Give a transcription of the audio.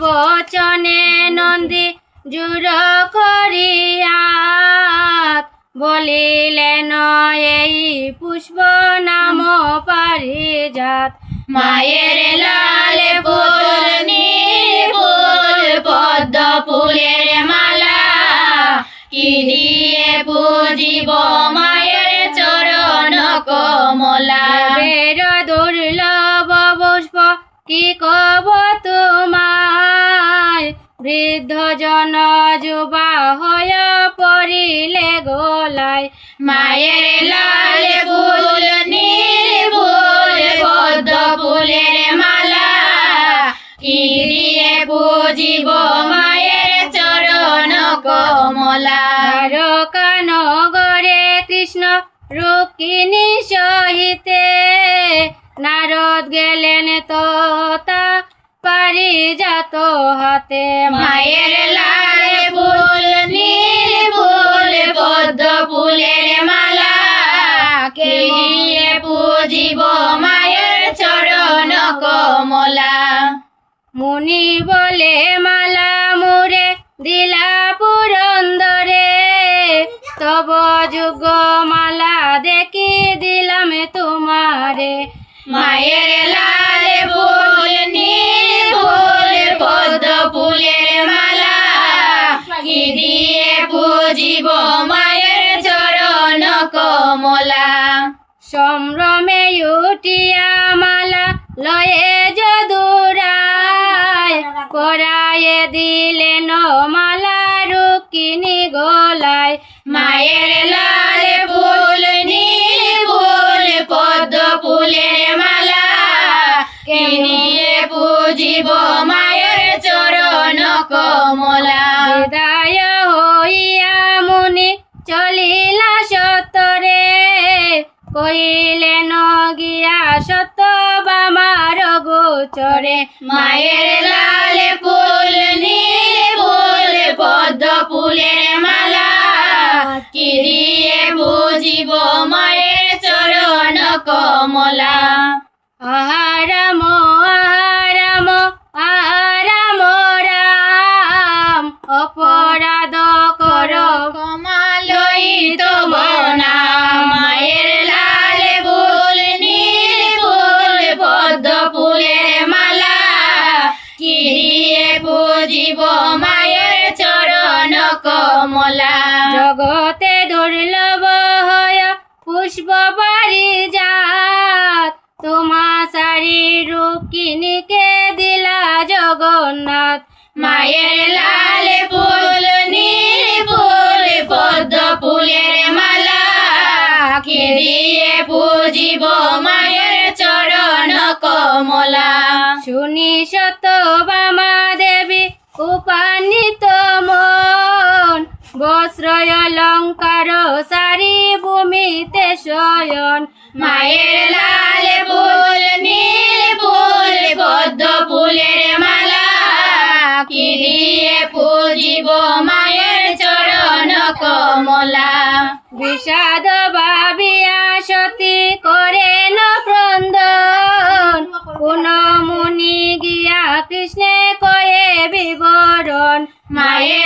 বচনে নন্দী জুর করিয়া বলিলেন এই পুষ্প নাম পারিজাত। মায়ের লাল ফুল নীল ফুল পদ্ম ফুলের মালা কি দিয়ে পুজিব মায়ের চরণ কমলা। বের দুর্লভ পুষ্প কি কব তোমায় বৃদ্ধ জন যুবা হয়ে পড়িলে গোলায়। মায়ের লাল ফুল নীল ফুল পদ্ম ফুলের মালা কি দিয়ে পুজিব মায়ের চরণ কমলা। দ্বারকা নগরে কৃষ্ণ রুক্মিণী সহিতে নারদ গেলেন তোতা পারিজাত হাতে। মায়ের লাল ফুল নীল ফুল পদ্ম ফুলের মালা কে দিয়ে পুজিব মায়ের চরণ কমলা। মুনি বলে মালা মুরে দিলা পুরন্দরে তব যুগ মালা দেখি দিলাম তোমারে। মায়ের লাল ফুল নীল ফুল পদ্ম ফুলের মালা কি দিয়ে পুজিব মায়ের চরণ কমলা। সম্ভ্রমে উঠিয়া মালা লয়ে যদুরায় পরায়ে দিলেন মালা রুক্মিণী গোলায়। মায়ের লাল ফুল নীল ফুল পদ্ম ফুলের মালা কে দিয়ে পুজিব মায়ের চরণ কমলা। বিদায় হইয়া মুনি চলিলা সত্তরে কইলেন গিয়া সত্য বামার গোচরে। মায়ের লাল ফুল নীল ফুল পদ্ম ফুলের মালা কি দিয়ে পুজিব মায়ের চরণ কমলা। আহারাম আহারাম আহারাম রাম অপরাধ কর ক্ষমা লইত বনা। মায়ের লাল ফুল নীল ফুল পদ্ম ফুলের মালা কি দিয়ে পুজিব মায়ের চরণ কমলা। জগতে দুর্লভ হয় পুষ্প পারিজাত তোমা সারি রুক্মিণীকে দিলা জগন্নাথ। মায়ের লাল ফুল নীল ফুল পদ্ম ফুলের মালা কি দিয়ে পুজিব মায়ের চরণ কমলা। শুনি সত্যভামা দেবী উপান্বিত মন বস্ত্রয় অলঙ্কার সারি ভূমিতে শয়ন। মায়ের লাল ফুল নীল ফুল পদ্ম ফুলের মালা কি দিয়ে পুজিব মায়ের চরণ কমলা। বিষাদ ভাবিয়া সতী করেন ক্রন্দন পুন মুনি গিয়া কৃষ্ণে কয়ে বিবরণ। মায়ের